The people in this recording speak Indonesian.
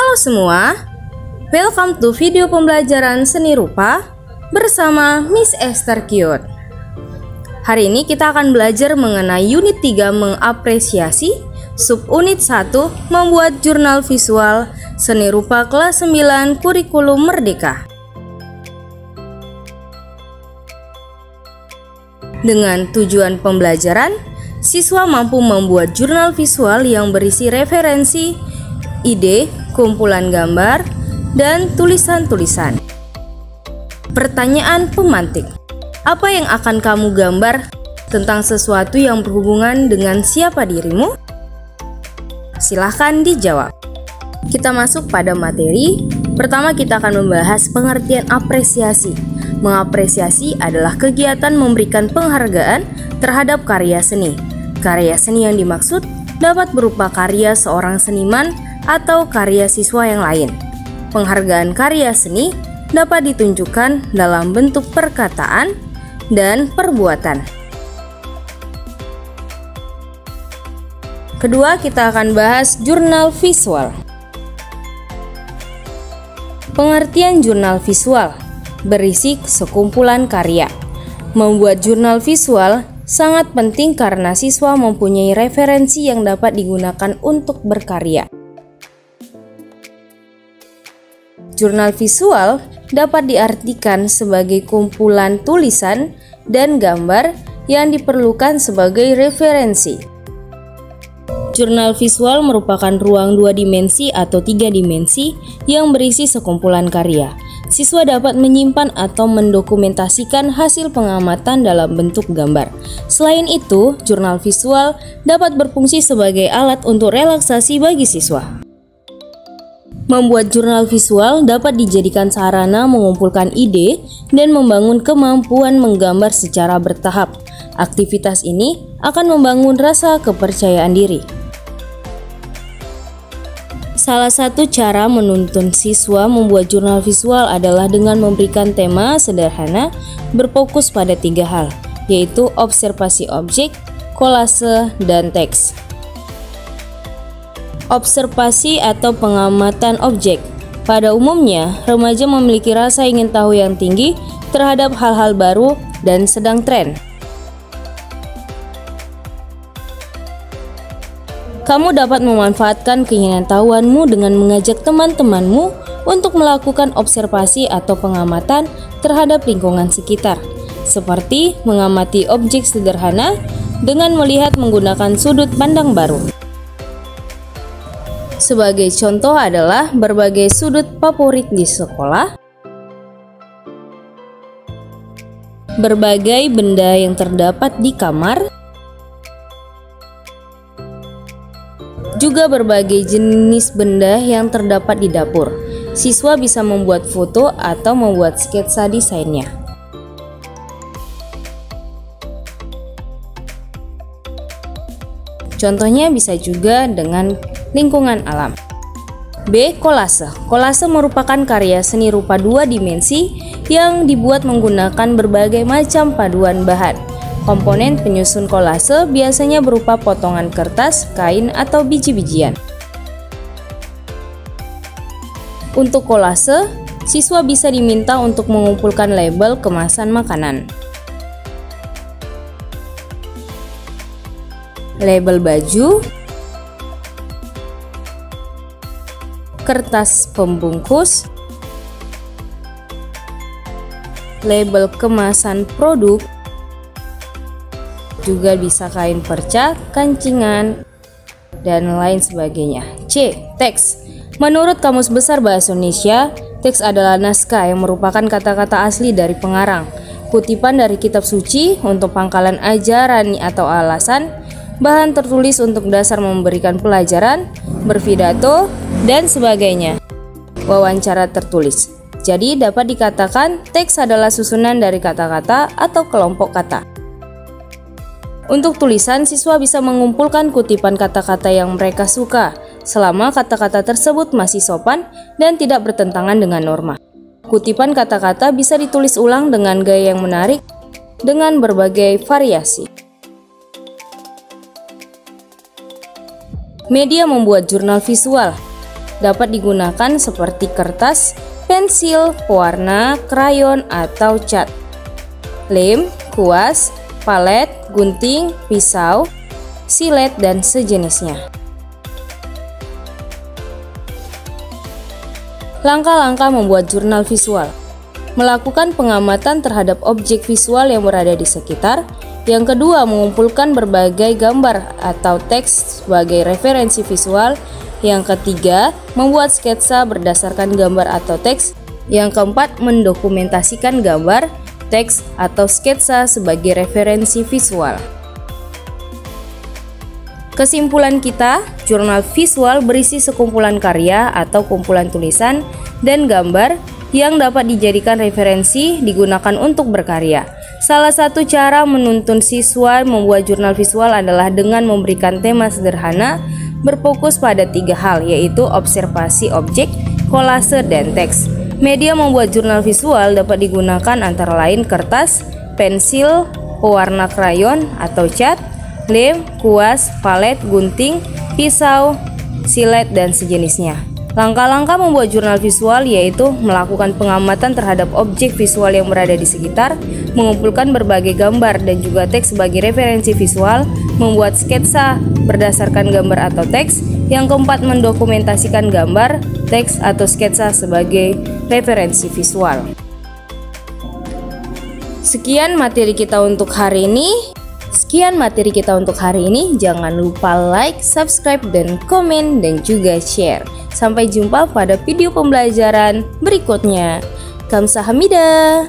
Halo semua, welcome to video pembelajaran seni rupa bersama Miss Esther Cute. Hari ini kita akan belajar mengenai unit 3 mengapresiasi, subunit 1 membuat jurnal visual seni rupa kelas 9 kurikulum merdeka. Dengan tujuan pembelajaran, siswa mampu membuat jurnal visual yang berisi referensi, ide, kumpulan gambar, dan tulisan-tulisan. Pertanyaan pemantik: apa yang akan kamu gambar tentang sesuatu yang berhubungan dengan siapa dirimu? Silahkan dijawab. Kita masuk pada materi. Pertama kita akan membahas pengertian apresiasi. Mengapresiasi adalah kegiatan memberikan penghargaan terhadap karya seni. Karya seni yang dimaksud dapat berupa karya seorang seniman atau karya siswa yang lain. Penghargaan karya seni dapat ditunjukkan dalam bentuk perkataan dan perbuatan. Kedua, kita akan bahas jurnal visual. Pengertian jurnal visual berisi sekumpulan karya. Membuat jurnal visual sangat penting karena siswa mempunyai referensi yang dapat digunakan untuk berkarya. Jurnal visual dapat diartikan sebagai kumpulan tulisan dan gambar yang diperlukan sebagai referensi. Jurnal visual merupakan ruang 2 dimensi atau 3 dimensi yang berisi sekumpulan karya. Siswa dapat menyimpan atau mendokumentasikan hasil pengamatan dalam bentuk gambar. Selain itu, jurnal visual dapat berfungsi sebagai alat untuk relaksasi bagi siswa. Membuat jurnal visual dapat dijadikan sarana mengumpulkan ide dan membangun kemampuan menggambar secara bertahap. Aktivitas ini akan membangun rasa kepercayaan diri. Salah satu cara menuntun siswa membuat jurnal visual adalah dengan memberikan tema sederhana berfokus pada 3 hal, yaitu observasi objek, kolase, dan teks. Observasi atau pengamatan objek. Pada umumnya, remaja memiliki rasa ingin tahu yang tinggi terhadap hal-hal baru dan sedang tren. Kamu dapat memanfaatkan keingintahuanmu dengan mengajak teman-temanmu untuk melakukan observasi atau pengamatan terhadap lingkungan sekitar, seperti mengamati objek sederhana dengan melihat menggunakan sudut pandang baru. Sebagai contoh adalah berbagai sudut favorit di sekolah, berbagai benda yang terdapat di kamar, juga berbagai jenis benda yang terdapat di dapur. Siswa bisa membuat foto atau membuat sketsa desainnya. Contohnya bisa juga dengan lingkungan alam. B. Kolase. Kolase merupakan karya seni rupa 2 dimensi yang dibuat menggunakan berbagai macam paduan bahan. Komponen penyusun kolase biasanya berupa potongan kertas, kain, atau biji-bijian. Untuk kolase, siswa bisa diminta untuk mengumpulkan label kemasan makanan, label baju, kertas pembungkus, label kemasan produk, juga bisa kain perca, kancingan, dan lain sebagainya. C. Teks. Menurut Kamus Besar Bahasa Indonesia, teks adalah naskah yang merupakan kata-kata asli dari pengarang, kutipan dari kitab suci untuk pangkalan ajaran atau alasan, bahan tertulis untuk dasar memberikan pelajaran, berpidato, dan sebagainya. Wawancara tertulis. Jadi dapat dikatakan teks adalah susunan dari kata-kata atau kelompok kata. Untuk tulisan, siswa bisa mengumpulkan kutipan kata-kata yang mereka suka, selama kata-kata tersebut masih sopan dan tidak bertentangan dengan norma. Kutipan kata-kata bisa ditulis ulang dengan gaya yang menarik dengan berbagai variasi. Media membuat jurnal visual. dapat digunakan seperti kertas, pensil, pewarna, krayon, atau cat. Lem, kuas, palet, gunting, pisau, silet, dan sejenisnya. Langkah-langkah membuat jurnal visual. Melakukan pengamatan terhadap objek visual yang berada di sekitar. Yang kedua, mengumpulkan berbagai gambar atau teks sebagai referensi visual. Yang ketiga, membuat sketsa berdasarkan gambar atau teks. Yang keempat, mendokumentasikan gambar, teks, atau sketsa sebagai referensi visual. Kesimpulan kita, jurnal visual berisi sekumpulan karya atau kumpulan tulisan dan gambar yang dapat dijadikan referensi digunakan untuk berkarya. Salah satu cara menuntun siswa membuat jurnal visual adalah dengan memberikan tema sederhana berfokus pada 3 hal, yaitu observasi objek, kolase, dan teks. Media membuat jurnal visual dapat digunakan antara lain kertas, pensil, pewarna krayon atau cat, lem, kuas, palet, gunting, pisau, silet, dan sejenisnya. Langkah-langkah membuat jurnal visual yaitu melakukan pengamatan terhadap objek visual yang berada di sekitar, mengumpulkan berbagai gambar dan juga teks sebagai referensi visual, membuat sketsa berdasarkan gambar atau teks. Yang keempat, mendokumentasikan gambar, teks, atau sketsa sebagai referensi visual. Sekian materi kita untuk hari ini. Jangan lupa like, subscribe, dan komen, dan juga share. Sampai jumpa pada video pembelajaran berikutnya. Kamsahamnida.